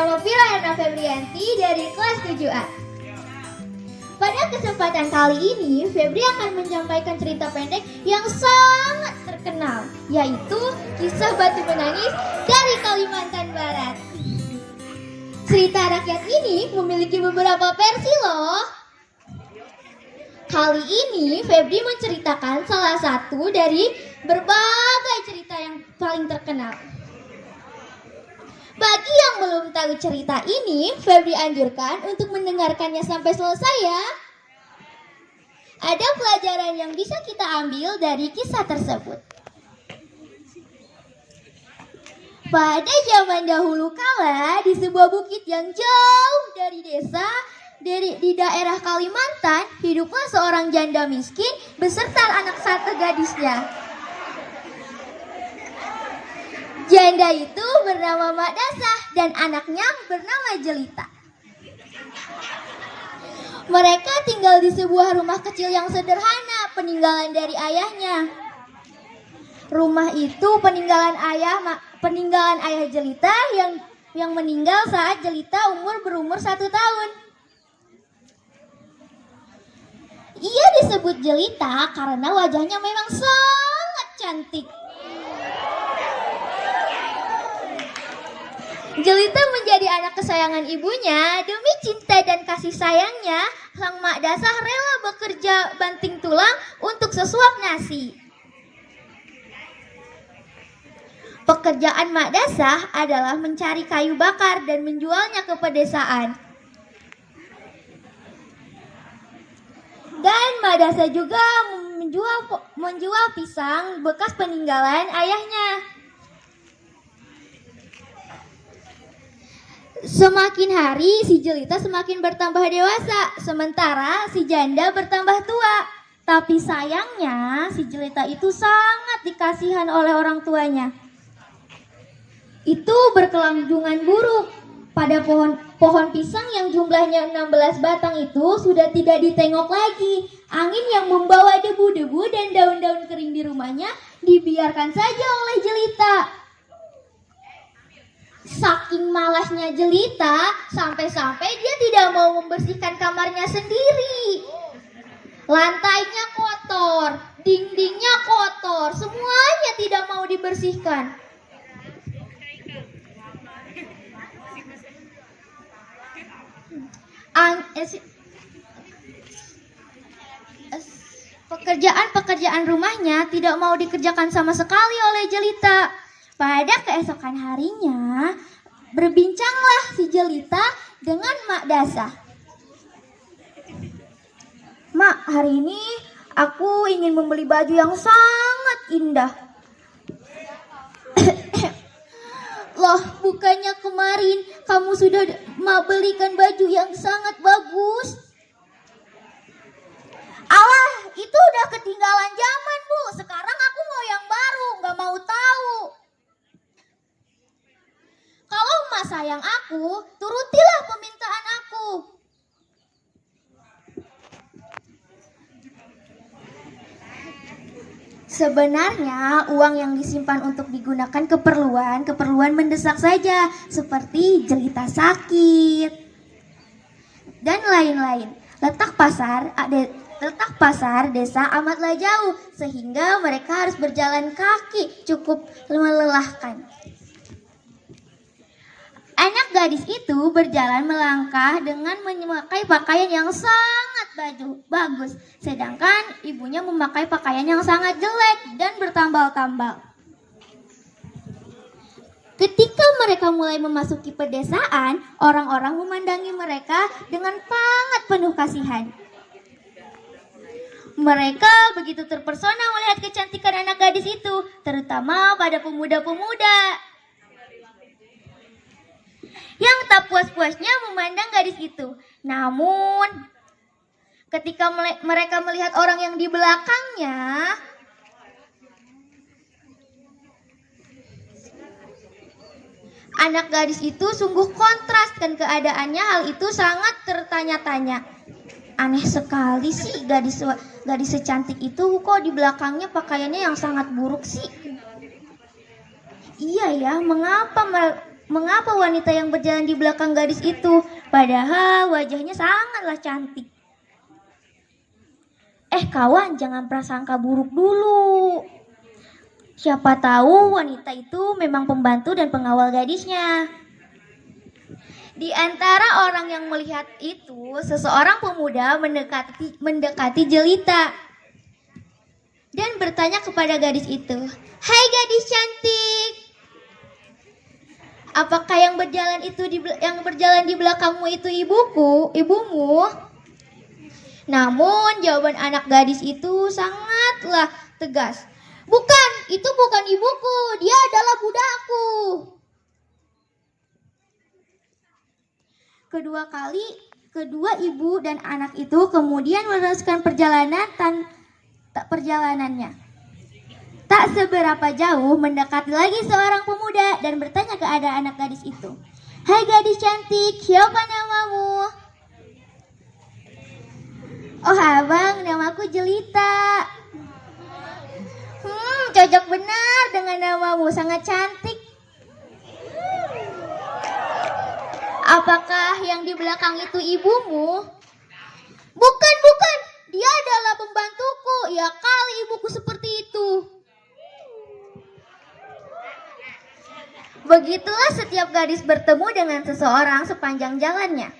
Nama Firayana Febrianti dari kelas 7A. Pada kesempatan kali ini, Febri akan menyampaikan cerita pendek yang sangat terkenal, yaitu Kisah Batu Menangis dari Kalimantan Barat. Cerita rakyat ini memiliki beberapa versi loh. Kali ini Febri menceritakan salah satu dari berbagai cerita yang paling terkenal. Bagi yang belum tahu cerita ini, Febri anjurkan untuk mendengarkannya sampai selesai ya. Ada pelajaran yang bisa kita ambil dari kisah tersebut. Pada zaman dahulu kala, di sebuah bukit yang jauh dari desa, di daerah Kalimantan, hiduplah seorang janda miskin beserta anak satu gadisnya. Janda itu bernama Mak Dasah dan anaknya bernama Jelita. Mereka tinggal di sebuah rumah kecil yang sederhana, peninggalan dari ayahnya. Rumah itu peninggalan ayah Jelita yang meninggal saat Jelita berumur 1 tahun. Ia disebut Jelita karena wajahnya memang sangat cantik. Jelita menjadi anak kesayangan ibunya. Demi cinta dan kasih sayangnya, sang Mak Dasah rela bekerja banting tulang untuk sesuap nasi. Pekerjaan Mak Dasah adalah mencari kayu bakar dan menjualnya ke pedesaan. Dan Mak Dasah juga menjual pisang bekas peninggalan ayahnya. Semakin hari si Jelita semakin bertambah dewasa, sementara si janda bertambah tua. Tapi sayangnya si Jelita itu sangat dikasihan oleh orang tuanya. Itu berkelanjutan buruk. Pada pohon pisang yang jumlahnya 16 batang itu sudah tidak ditengok lagi. Angin yang membawa debu-debu dan daun-daun kering di rumahnya dibiarkan saja oleh Jelita. Saking malasnya Jelita, sampai-sampai dia tidak mau membersihkan kamarnya sendiri. Lantainya kotor, dindingnya kotor, semuanya tidak mau dibersihkan. Pekerjaan rumahnya tidak mau dikerjakan sama sekali oleh Jelita. Pada keesokan harinya, berbincanglah si Jelita dengan Mak Dasah. Mak, hari ini aku ingin membeli baju yang sangat indah. Loh, bukannya kemarin kamu sudah belikan baju yang sangat bagus? Alah, itu udah ketinggalan zaman, Bu. Sekarang aku mau yang baru, gak mau tahu. Kalau Emak sayang aku, turutilah permintaan aku. Sebenarnya uang yang disimpan untuk digunakan keperluan mendesak saja, seperti Jelita sakit dan lain-lain. Letak pasar desa amatlah jauh, sehingga mereka harus berjalan kaki, cukup melelahkan. Anak gadis itu berjalan melangkah dengan memakai pakaian yang sangat bagus, sedangkan ibunya memakai pakaian yang sangat jelek dan bertambal-tambal. Ketika mereka mulai memasuki pedesaan, orang-orang memandangi mereka dengan sangat penuh kasihan. Mereka begitu terpesona melihat kecantikan anak gadis itu, terutama pada pemuda-pemuda yang tak puas-puasnya memandang gadis itu. Namun, ketika mereka melihat orang yang di belakangnya, anak gadis itu sungguh kontras dan keadaannya. Hal itu sangat tertanya-tanya. Aneh sekali sih gadis secantik itu kok di belakangnya pakaiannya yang sangat buruk sih. Iya ya, mengapa mengapa wanita yang berjalan di belakang gadis itu, padahal wajahnya sangatlah cantik. Kawan, jangan prasangka buruk dulu. Siapa tahu wanita itu memang pembantu dan pengawal gadisnya. Di antara orang yang melihat itu, seseorang pemuda mendekati jelita dan bertanya kepada gadis itu, "Hai gadis cantik, apakah yang berjalan di belakangmu itu ibumu?" Namun jawaban anak gadis itu sangatlah tegas. "Bukan, itu bukan ibuku, dia adalah budakku." Kedua ibu dan anak itu kemudian meneruskan perjalanannya. Tak seberapa jauh mendekati lagi seorang pemuda dan bertanya kepada anak gadis itu, "Hai gadis cantik, siapa namamu?" "Oh abang, namaku Jelita." Cocok benar dengan namamu, sangat cantik." "Apakah yang di belakang itu ibumu?" Bukan, dia adalah pembantuku. Ya kali ibuku seperti itu." Begitulah setiap gadis bertemu dengan seseorang sepanjang jalannya.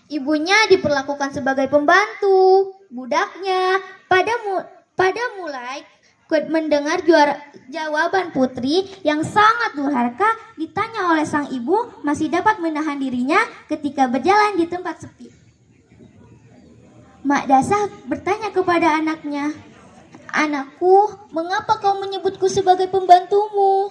Ibunya diperlakukan sebagai pembantu, budaknya. Pada mulai mendengar jawaban putri yang sangat durhaka ditanya oleh sang ibu, masih dapat menahan dirinya ketika berjalan di tempat sepi. Mak Dasah bertanya kepada anaknya, "Anakku, mengapa kau menyebutku sebagai pembantumu?"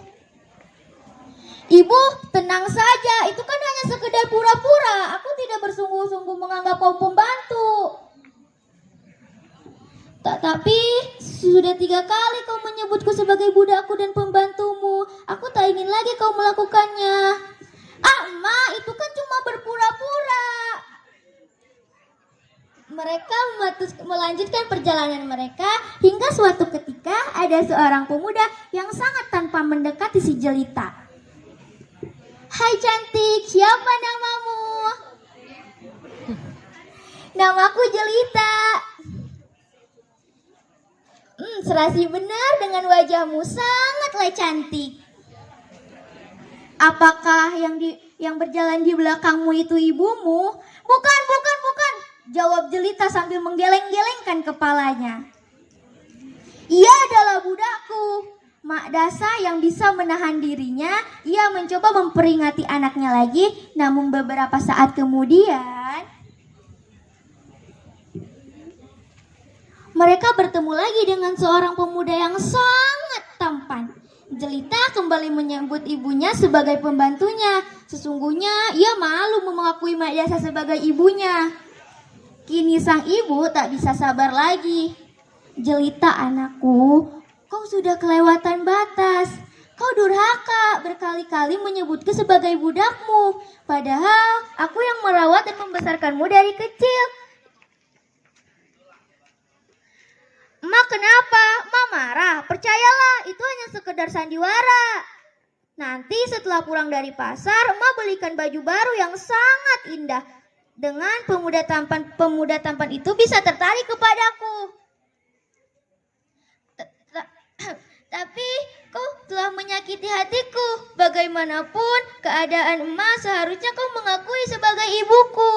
"Ibu, tenang saja, itu kan hanya sekedar pura-pura. Aku tidak bersungguh-sungguh menganggap kau pembantu. Tapi sudah 3 kali kau menyebutku sebagai budakku dan pembantumu. Aku tak ingin lagi kau melakukannya." "Ma, itu kan cuma berpura-pura." Mereka melanjutkan perjalanan mereka hingga suatu ketika ada seorang pemuda yang sangat tanpa mendekati si jelita. "Hai cantik, siapa namamu?" "Namaku Jelita." Serasi benar dengan wajahmu, sangatlah cantik." "Apakah yang berjalan di belakangmu itu ibumu?" Bukan, jawab Jelita sambil menggeleng-gelengkan kepalanya. "Ia adalah budakku." Mak Dasa yang bisa menahan dirinya, ia mencoba memperingati anaknya lagi, namun beberapa saat kemudian mereka bertemu lagi dengan seorang pemuda yang sangat tampan. Jelita kembali menyebut ibunya sebagai pembantunya. Sesungguhnya ia malu mengakui Mak Dasa sebagai ibunya. Kini sang ibu tak bisa sabar lagi. "Jelita anakku, kau sudah kelewatan batas. Kau durhaka berkali-kali menyebutku sebagai budakmu. Padahal aku yang merawat dan membesarkanmu dari kecil." "Mak, kenapa? Mak marah? Percayalah, itu hanya sekedar sandiwara. Nanti setelah pulang dari pasar, Mak belikan baju baru yang sangat indah. Dengan pemuda tampan itu bisa tertarik kepadaku. Tapi kau telah menyakiti hatiku. Bagaimanapun keadaan emak, seharusnya kau mengakui sebagai ibuku."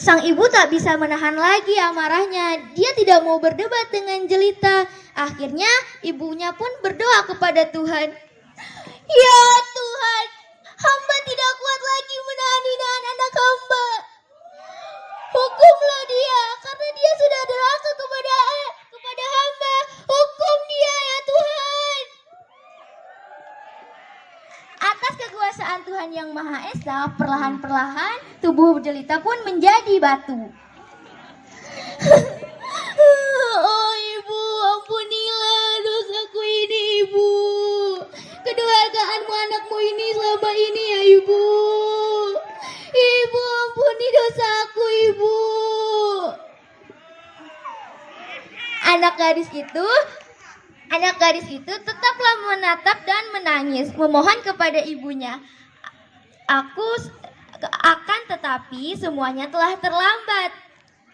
Sang ibu tak bisa menahan lagi amarahnya. Dia tidak mau berdebat dengan Jelita. Akhirnya ibunya pun berdoa kepada Tuhan. "Ya Tuhan, hamba tidak kuat lagi menahan hinaan anak hamba. Hukumlah dia, karena dia sudah durhaka kepada hamba. Hukum dia ya Tuhan." Atas kekuasaan Tuhan yang Maha Esa, perlahan-perlahan tubuh Jelita pun menjadi batu. "Oh ibu, ampunilah dosaku ini ibu. Kedurhakaanmu anakmu ini selama ini ya ibu. Ibu, ampuni dosaku ibu." Anak gadis itu Anak gadis itu tetaplah menatap dan menangis, memohon kepada ibunya. Akan tetapi semuanya telah terlambat.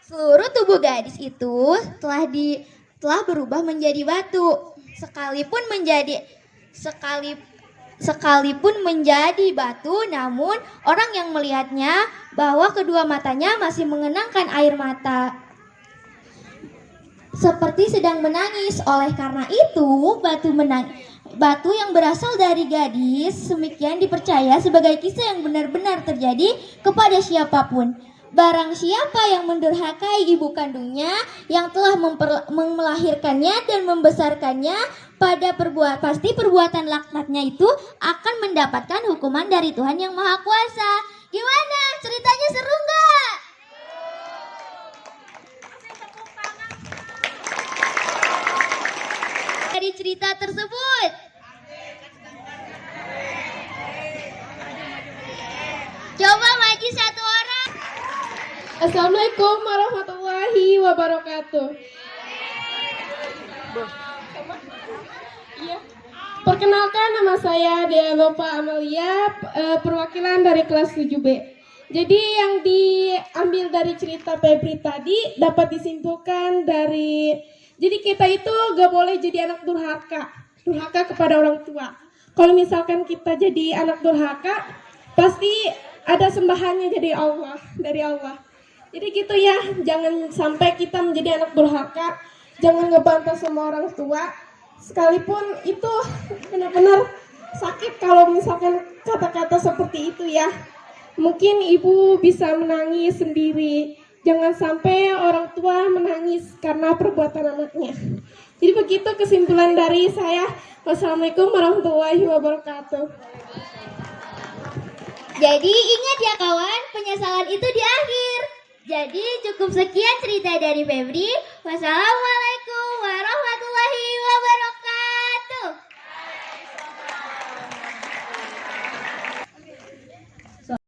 Seluruh tubuh gadis itu telah berubah menjadi batu. Sekalipun menjadi batu, namun orang yang melihatnya bahwa kedua matanya masih mengenangkan air mata, seperti sedang menangis. Oleh karena itu, batu yang berasal dari gadis demikian dipercaya sebagai kisah yang benar-benar terjadi kepada siapapun. Barang siapa yang mendurhakai ibu kandungnya yang telah melahirkannya dan membesarkannya, pasti perbuatan laknatnya itu akan mendapatkan hukuman dari Tuhan yang Maha Kuasa. Gimana? Ceritanya seru nggak? Dari cerita tersebut, coba maju satu orang. Assalamualaikum warahmatullahi wabarakatuh. Iya. Perkenalkan, nama saya Deanova Amalia, perwakilan dari kelas 7B. Jadi yang diambil dari cerita Febri tadi dapat disimpulkan dari, jadi kita itu gak boleh jadi anak durhaka kepada orang tua. Kalau misalkan kita jadi anak durhaka, pasti ada sembahannya dari Allah. Jadi gitu ya, jangan sampai kita menjadi anak durhaka, jangan ngebantah sama orang tua. Sekalipun itu benar-benar sakit kalau misalkan kata-kata seperti itu ya. Mungkin ibu bisa menangis sendiri. Jangan sampai orang tua menangis karena perbuatan anaknya. Jadi begitu kesimpulan dari saya. Wassalamualaikum warahmatullahi wabarakatuh. Jadi ingat ya kawan, penyesalan itu di akhir. Jadi cukup sekian cerita dari Febri. Wassalamualaikum.